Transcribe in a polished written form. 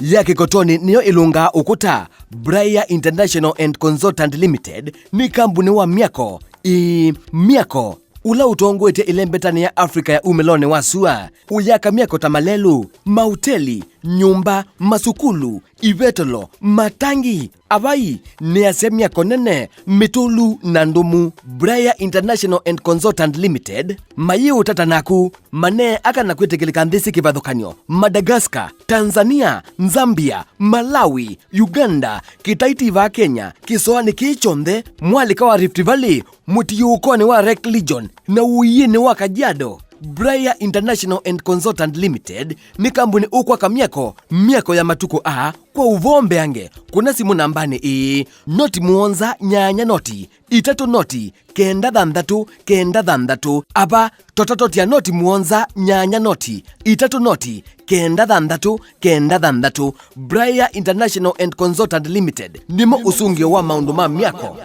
ya Kikotoni niyo ilunga ukuta. Bria International and Consultant Limited ni kambuni wa miako ula utongwete ilembetani ya Afrika ya umelone wa sua uyaka miako tamalelu, mahoteli, nyumba, masukulu, ivetolo, matangi, abai, nease miako nene, mitulu na ndumu. Bria International and Consultant Limited mayi utatanaku mane aka nakwetekeleka nthisi kivathukanio Madagascar, Tanzania, Zambia, Malawi, Uganda, kitaitiva Kenya, kisoani kiichonthe, mwalika wa Rift Valley, mutiyukoni wa Lake Region na uyini wa Kajiado. Bria International and Consultant Limited ni kambuni ukwaka miako ya matuko kwa uvombe ange. Kuna simu nambani noti muonza nyanya noti 3 noti 9 aba totatoti ya noti muonza nyanya noti 3 noti 9 Bria International and Consultant Limited nimo usungio wa maundu ma miako.